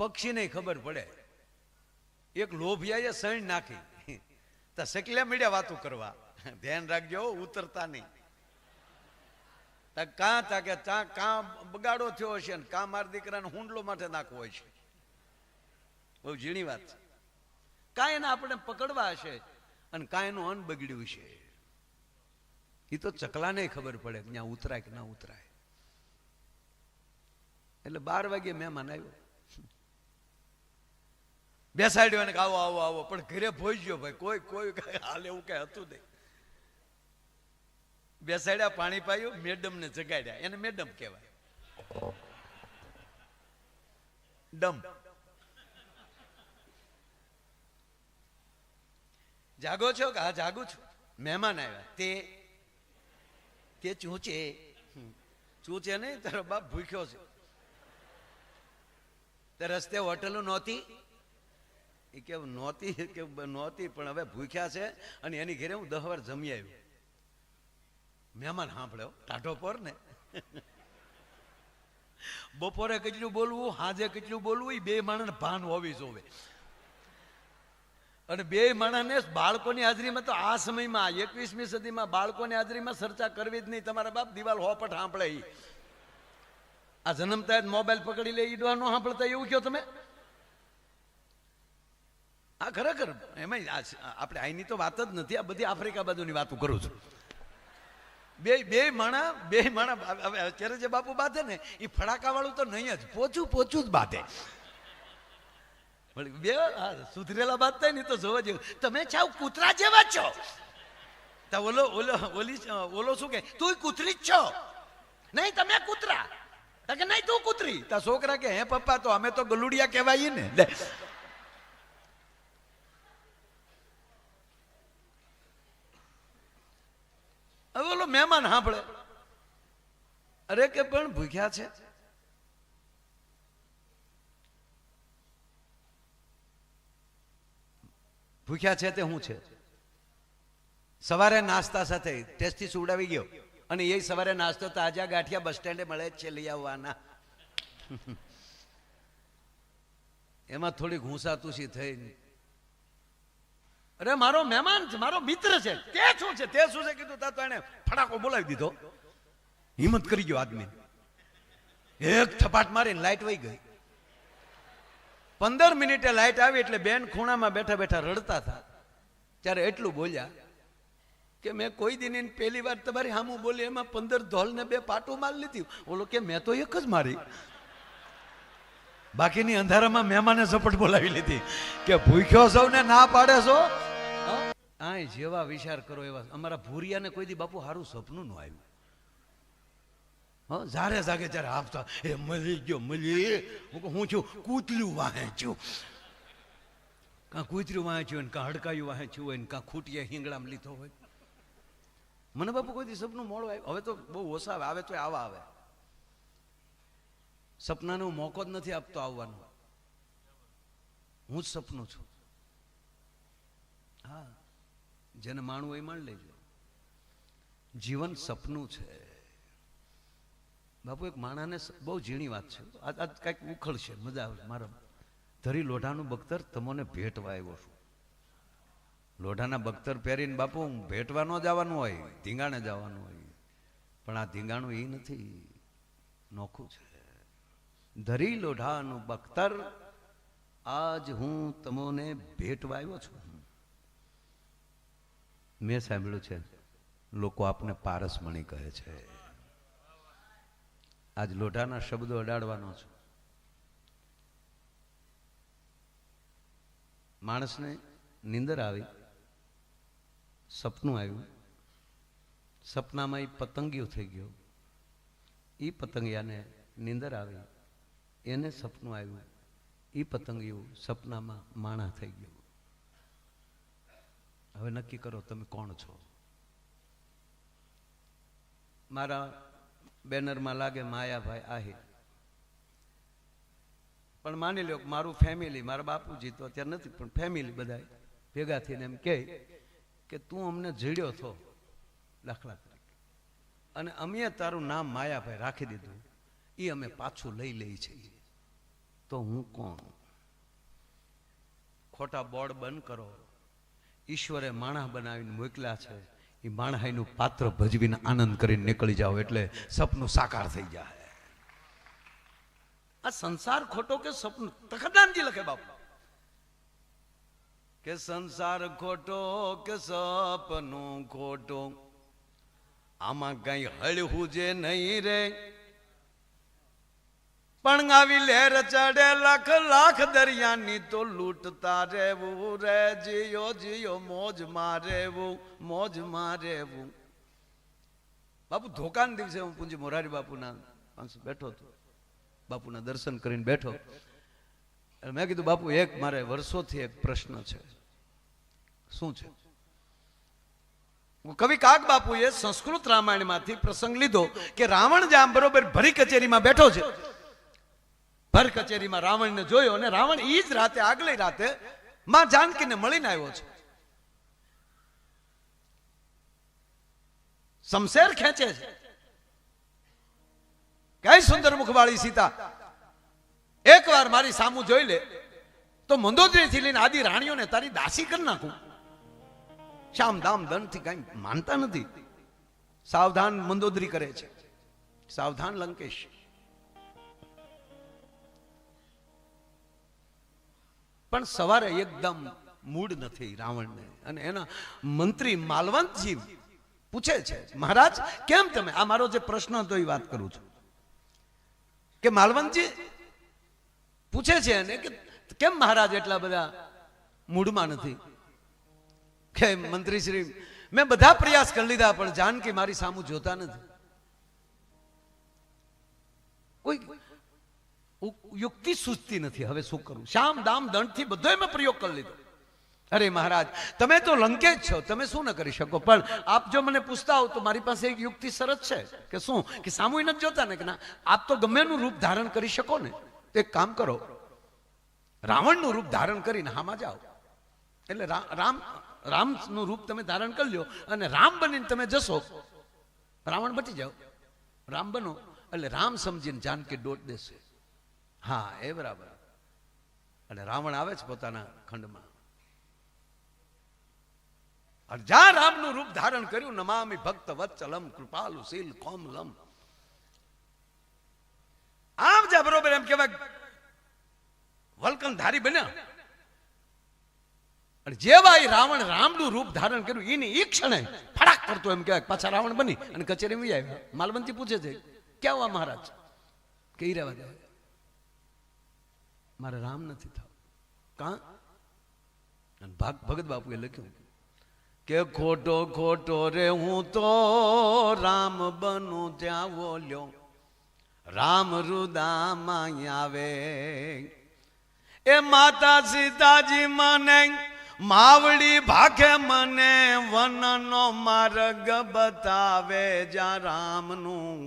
પક્ષીને ખબર પડે. એક લોભિયાએ સણ નાખી તો સકલ્યા મીડિયા વાતો કરવા, ધ્યાન રાખજો ઉતરતા નહીં. કાં તા કે કાં બગાડો થયો હશે ને કાં મારા દીકરાને હુંડલો માટે નાખવો હોય છે. બહુ ઝીણી વાત છે. કાંઈ એને આપણે પકડવા હશે અને કાંઈ એનું અન્ન બગડ્યું છે. એ તો ચકલાને ખબર પડે કે ત્યાં ઉતરાય કે ના ઉતરાય. એટલે 12 વાગે મહેમાન આવ્યો, બેસાડ્યો ને આવો આવો આવો, પણ ઘરે ભોજ્યો ભાઈ, કોઈ કોઈ હાલ એવું કઈ હતું નહીં. બેસાડ્યા, પાણી પાયું, મેડમ ને જગાડ્યા. એને મેડમ કહેવાય, ડમ. જાગો છો કે? હા જાગું છું. મહેમાન આવ્યા. તે ચૂંચે ચૂંચે નહીં, તારો બાપ ભૂખ્યો છે. તે રસ્તે હોટલ નહોતી, એ કે નહોતી કે નહોતી પણ હવે ભૂખ્યા છે અને એની ઘરે હું 10 વાર જમી આવ્યો. મહેમાન સાંભળ્યો, ટાઢો પર ને. બપોરે કેટલું બોલવું, સાંજે કેટલું બોલવું, એ બે માણસને ભાન હોવી જોવે. અને બે માણસને બાળકોની હાજરીમાં, તો આ સમયમાં 21મી સદીમાં બાળકોની હાજરીમાં ચર્ચા કરવી જ નહીં. તમારા બાપ દિવાલ હોપટ સાંભળે. આ જન્મતા મોબાઈલ પકડી લે, ઈડવા નો સાંભળતા એવું કયો તમે? આ ખરેખર એમાં આપણે અહીંની તો વાત જ નથી, આ બધી આફ્રિકા બાજુની વાતો કરું છું. બે માણા હવે અત્યારે જે બાપુ બાંધે ને એ ફડાકા વાળું તો નહીં જ, પોચું જ બાંધે. બે સુધરેલા બાંધતા ને તો જોવા જેવું. તમે ચાવ કૂતરા જેવા છો. ઓલો શું કે, તું કૂતરી જ છો? નહીં તમે કૂતરા. કે નહીં તું કૂતરી. તા છોકરા કે હે પપ્પા તો અમે તો ગલુડિયા કહેવાય ને. હવે ઓલો મહેમાન સાંભળે, અરે કે પણ ભૂખ્યા છે. ભૂખ્યા છે તે શું છે? સવારે નાસ્તા સાથે ટેસ્ટી સુવડાવી ગયો અને એ સવારે નાસ્તો તાજા ગાંઠિયા બસ સ્ટેન્ડે મળે જ છે, લઈ આવવાના. એમાં થોડી ઘૂંસાતુસી થઈ. અરે મારો મહેમાન છે, મારો મિત્ર છે. તે શું છે? તે શું છે કીધું? તા તો એને ફટાકો બોલાવી દીધો. હિંમત કરી ગયો આદમી, એક થપાટ મારીને લાઈટ વહી ગઈ. 15 મિનિટે લાઈટ આવી એટલે બેન ખૂણામાં બેઠા બેઠા રડતા હતા. ત્યારે એટલું બોલ્યા કે મેં કોઈ દિન પહેલી વાર તમારી હામું બોલી, એમાં 15 ધોલ ને 2 પાટું માર લીધી. ઓલો કે મેં તો એક જ મારી. બાકીની અંધારામાં મહેમાને ઝપટ બોલાવી લીધી કે ભૂખ્યો સૌ ને ના પાડે છો. આ જેવા વિચાર કરો એવા. અમારા ભૂરિયાને કોઈ દી બાપુ સારું સપનું ન આવ્યું. જારે જાગે ત્યારે આપતા, એ મળી ગયો મળી. હું છું કૂતર્યું વાંચ્યું, કાં કૂતર્યું વાંચ્યું હોય ને કાં હડકાયું વાંચ્યું હોય ને કાં ખૂટીએ હિંગડામાં લીધો હોય. મને બાપુ કોઈ દી સપનું મોડું આવ્યું. હવે તો બહુ ઓછા આવે તો આવા આવે. સપનાનો મોકો જ નથી આપતો આવવાનો. હું જ સપનું છું. હા, જેને માણવું એ માણ લેજો. જીવન સપનું છે બાપુ. એક માણાને બહુ ઝીણી વાત છે, આજ કંઈક ઉખળશે, મજા આવશે. મારા ધરી લોઢાનું બખ્તર તમને ભેટવા આવ્યો છું. લોઢાના બખ્તર પહેરીને બાપુ ભેટવા ન જવાનું હોય, ધીંગાણે જવાનું હોય. પણ આ ધીંગાણું એ નથી, નોખું છે. ધરી લોઢાનું બખ્તર આજ હું તમને ભેટવા આવ્યો છું. મેં સાંભળ્યું છે લોકો આપને પારસમણી કહે છે. આજ લોઢાના શબ્દો અડાડવાનો છું. માણસને નીંદર આવી, સપનું આવ્યું. સપનામાં એ પતંગિયું થઈ ગયો. એ પતંગિયાને નીંદર આવી, એને સપનું આવ્યું. એ પતંગિયું સપનામાં માણા થઈ ગયું. હવે નક્કી કરો તમે કોણ છો. મારા બેનરમાં લાગે માયાભાઈ આહિર, પણ માની લો મારું ફેમિલી, મારા બાપુજી તો અત્યારે નથી, પણ ફેમિલી બધા ભેગા થઈને એમ કહે કે તું અમને જડ્યો છો દાખલા તરીકે, અને અમે તારું નામ માયાભાઈ રાખી દીધું, એ અમે પાછું લઈ લઈએ છીએ. તો તો હું કોણ? ખોટા બોર્ડ બંધ કરો. ઈશ્વરે માણસ બનાવીને મોકલ્યા છે, એ માણસાઈનું પાત્ર ભજવીને આનંદ કરીને નીકળી જાઓ એટલે સપનું સાકાર થઈ જાય. આ સંસાર ખોટો કે સપનું? તખતદાનજી લખે બાપુ કે સંસાર ખોટો કે સપનું ખોટો, આમાં કઈ હળવું જે નહીં રે. પણ આવી લહેર ચડે લાખ લાખ દરિયાની તો લૂંટતા રહેવું રે. જીયો જીયો મોજમાં રહેવું, મોજમાં રહેવું. બાપુ ધોકાના દિવસે હું પૂંજી મોરારી બાપુના પાસે બેઠો હતો, બાપુના દર્શન કરીને બેઠો. મેં કીધું બાપુ એક મારે વર્ષોથી એક પ્રશ્ન છે. શું છે? કવિ કાગ બાપુએ સંસ્કૃત રામાયણમાંથી પ્રસંગ લીધો કે રાવણ જામ બરોબર ભરી કચેરીમાં બેઠો છે. ભર કચેરીમાં રાવણને જોયો અને રાવણ ઈ જ રાતે, આગલી રાતે માં જાનકીને મળીને આવ્યો છે. શમશેર ખેંચે છે. કઈ સુંદર મુખવાળી સીતા, એકવાર મારી સામું જોઈ લે તો મંદોદરી થી લઈને આદિ રાણીઓને તારી દાસી કરી નાખું. શામ દામ દંડ થી કઈ માનતા નથી. સાવધાન મંદોદરી કરે છે, સાવધાન લંકેશ. પણ સવારે એકદમ મૂડ નથી રાવણને, અને એના મંત્રી માલવંતજી પૂછે છે, મહારાજ કેમ તમે? આ મારો જે પ્રશ્ન હતો એ વાત કરું છું કે માલવંતજી પૂછે છે એને કે કેમ મહારાજ એટલા બધા મૂડમાં નથી? કે મંત્રી શ્રી, મેં બધા પ્રયાસ કરી લીધા પણ જાનકી મારી સામું જોતા નથી. કોઈ યુક્તિ સૂચતી નથી. હવે શું કરું? શામ દામ દંડ થી બધો મેં પ્રયોગ કરી લીધો. અરે મહારાજ તમે તો લંકેશ છો, તમે શું ન કરી શકો? પણ આપ જો મને પૂછતા હો તો મારી પાસે એક યુક્તિ સરસ છે. કે શું? કે સામું નથી જોતા ને? કે ના, આપ તો ગમેનું રૂપ ધારણ કરી શકો ને. તો એક કામ કરો, રાવણનું રૂપ ધારણ કરીને હામાં જાઓ. એટલે રામનું રૂપ તમે ધારણ કરી લો અને રામ બનીને તમે જશો, રાવણ બચી જાઓ. રામ બનો એટલે રામ સમજીને જાનકી દોટ દેશે. હા, એ બરાબર. અને રાવણ આવે છે પોતાના ખંડમાં. જ્યાં રામનું રૂપ ધારણ કર્યું, નમામિ ભક્ત વત્સલમ કૃપાલુ શીલ કોમલમ. આમ જા બરોબર એમ કહેવાય વલ્કનધારી બન્યા. અને જેવા એ રાવણ રામનું રૂપ ધારણ કર્યું, એની ઈ ક્ષણે ફડાક કરતો એમ કહેવાય પાછા રાવણ બની અને કચેરીમાં આવ્યા. માલવંતી પૂછે છે, ક્યાં હુઆ મહારાજ? કે ઈ રહેવા દેવા, મારે રામ નથી થવું. કાં? ભગત બાપુએ લખ્યું કે ખોટો ખોટો રે હું તો રામ બનું ત્યાં બોલ્યો, રામ રુદામાં આવે. એ માતા સીતાજી મને માવડી ભાખે, મને વનનો માર્ગ બતાવે. જ્યાં રામનું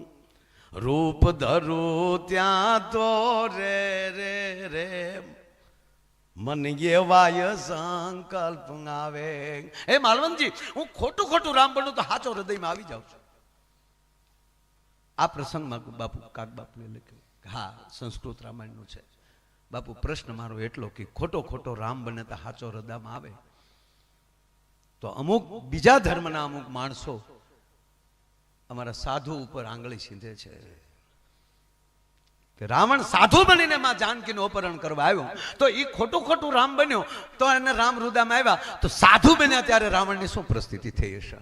રૂપ ધરું ત્યાં તો રે રે રે મન એવાય સંકલ્પ આવે. હે માલવંતજી, હું ખોટું ખોટું રામ બનું તો સાચો હૃદયમાં આવી જાઉં છું. આ પ્રસંગમાં બાપુ કાક બાપુએ લખ્યું. હા, સંસ્કૃત રામાયણનું છે. બાપુ પ્રશ્ન મારો એટલો કે ખોટો ખોટો રામ બને તો સાચો હૃદયમાં આવે. તો અમુક બીજા ધર્મના અમુક માણસો અમારા સાધુ ઉપર આંગળી સીંધે છે કે રાવણ સાધુ બનીને માં જાનકીનું અપહરણ કરવા આવ્યો તો એ ખોટું ખોટું રામ બન્યો તો એને રામ રુદામાં આવ્યા, તો સાધુ બન્યા ત્યારે રાવણની શું પરિસ્થિતિ થઈ હશે?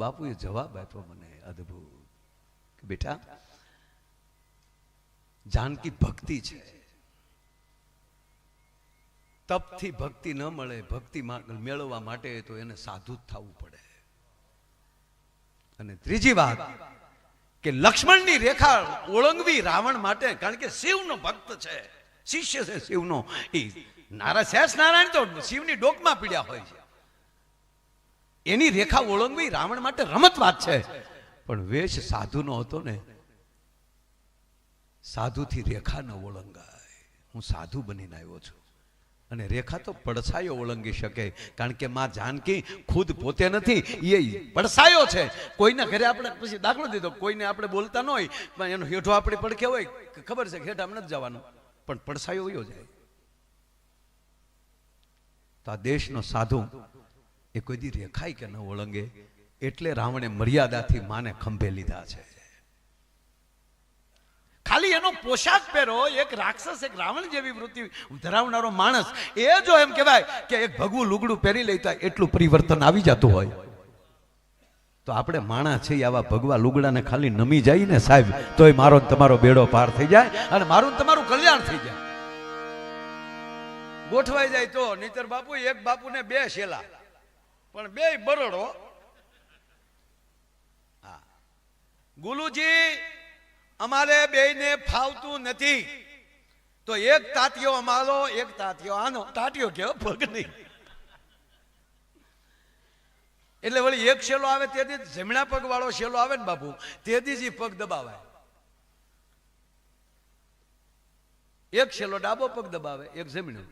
બાપુએ જવાબ આપ્યો મને અદ્ભુત કે બેટા, જાનકી ભક્તિ છે. તપથી ભક્તિ ન મળે. ભક્તિ મેળવવા માટે તો એને સાધુ જ થવું પડે. અને ત્રીજી વાત કે લક્ષ્મણની રેખા ઓળંગવી રાવણ માટે, કારણ કે શિવનો ભક્ત છે, શિષ્ય છે શિવનો. એ શેષ નારાયણ તો શિવની ડોકમાં પીડ્યા હોય છે. એની રેખા ઓળંગવી રાવણ માટે રમત વાત છે. પણ વેશ સાધુનો હતો ને, સાધુથી રેખા ન ઓળંગાય. હું સાધુ બનીને આવ્યો છું અને રેખા તો પડછાયો ઓળંગી શકે, કારણ કે માં જાનકી ખુદ પોતે નથી, એ પડછાયો છે. કોઈના ઘરે આપણે પછી દાખલો દીધો, કોઈને આપણે બોલતા ન હોય પણ એનો હેઠો આપણી પડખે હોય, ખબર છે હેઠા નથી જવાનું, પણ પડછાયો વયો જાય. તો આ દેશનો સાધુ એ કોઈ દી રેખાય કે ન ઓળંગે, એટલે રાવણે મર્યાદાથી માને ખંભે લીધા છે. ખાલી એનો પોશાક પહેરો, એક રાક્ષસ, એક રાવણ જેવી વૃત્તિ ધરાવનારો માણસ એ જો એમ કહેવાય કે એક ભગવું લુગડું પહેરી લેતા એટલું પરિવર્તન આવી જતું હોય, તો આપણે માણસ છે આવા ભગવા લુગડાને ખાલી નમી જાય ને સાહેબ, તોય મારો તમારો બેડો પાર થઈ જાય અને મારું તમારું કલ્યાણ થઈ જાય. ગોઠવાઈ જાય તો. નહીતર બાપુ એક બાપુને બે શેલા, પણ બે બરોડો. હા, ગુલુજી અમારે બેયને ફાવતું નથી, તો એક તાતિયો અમારો, એક તાતિયો આનો. તાતિયો કેવો, પગ નહીં. એટલે વળી એક શેલો આવે તેથી જમણા પગ વાળો શેલો આવે ને બાપુ, તેથી જ પગ દબાવાય. એક શેલો ડાબો પગ દબાવે, એક જમણો.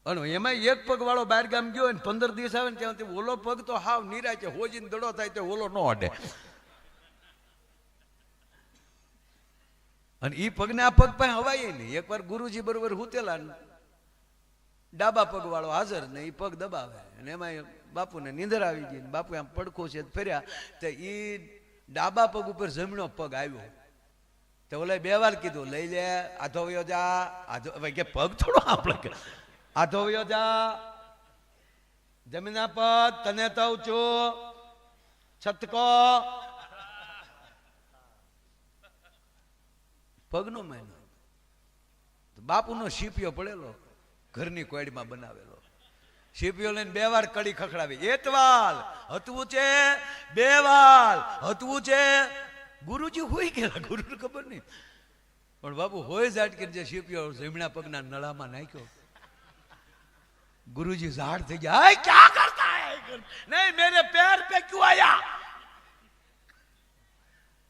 અને એમાં એક પગ વાળો બહાર ગામ ગયો ને 15 દિવસ આવે ને ત્યાંથી ઓલો પગ તો હાવ નિરાય છે, હોજીને દડો થાય તો ઓલો ન અડે. અને ઈ પગને આ પગ પાસે હવાય નહીં. એકવાર ગુરુજી બરોબર હુતેલા, ડાબા પગ વાળો હાજર ને ઈ પગ દબાવે, અને એમાં બાપુને નીંદર આવી ગઈ. બાપુ આમ પડખો છે ફેર્યા તો ઈ ડાબા પગ ઉપર જમણો પગ આવ્યો. તો ઓલા 2 વાર કીધું, લઈ લે, આધો વયો જા. આધો કે પગ થોડો આપણે, આધો વયો જા, જમીના પદ તને તો છું છતકો. પગનો મહિનો બાપુનો શીપિયો પડેલો, ઘરની કોયડીમાં બનાવેલો શીપિયો લઈને 2 વાર કડી ખખડાવી. એતવાલ હતવું છે, 2 વાર હતવું છે. ગુરુજી હોઈ ગયેલા, ગુરુને ખબર નહીં, પણ બાપુ હોય જાટ કે જે શીપિયો જમણા પગના નળામાં નાખ્યો. गुरुजी ઝાડ થઈ ગયા. क्या करता है? नहीं मेरे पैर पे क्यों आया?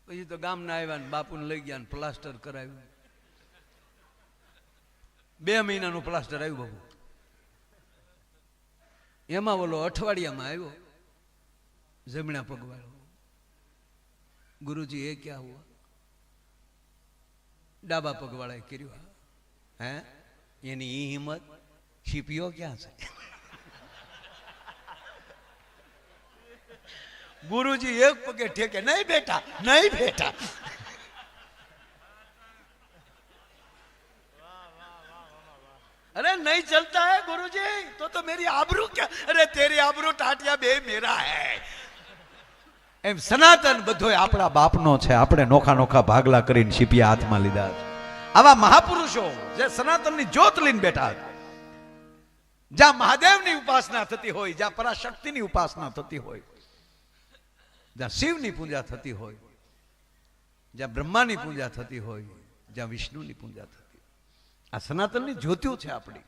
પછી તો ગામના આવ્યા ને બાપુને લઈ ગયા ને પ્લાસ્ટર કરાવ્યું. 2 મહિનાનું પ્લાસ્ટર આવ્યું બાપુ. એમાં ઓલો અઠવાડિયામાં આવ્યો જમણા પગવાળો. ગુરુજી એ ક્યાં હુઆ? ડાબા પગવાળાએ કર્યું. હે, એની ઈ હિંમત. શીપિયો ક્યાં છે? गुरुजी एक पगे ठेके, नहीं बेटा, नहीं बेटा. अरे नहीं चलता है गुरुजी, तो मेरी आबरू क्या? अरे तेरी आबरू टाटिया बे मेरा है. એમ સનાતન બધોય આપણા બાપનો છે. આપણે નોખા નોખા ભાગલા કરીને શીપિયા હાથમાં લીધા છે. આવા મહાપુરુષો જે સનાતનની જ્યોત લઈને બેઠા હતા, જ્યાં મહાદેવની ઉપાસના થતી હોય, જ્યાં પરાશક્તિની ઉપાસના થતી હોય, જ્યાં શિવની પૂજા થતી હોય, જ્યાં બ્રહ્માની પૂજા થતી હોય, જ્યાં વિષ્ણુની પૂજા થતી હોય, આ સનાતનની જ્યોતિઓ છે આપણી.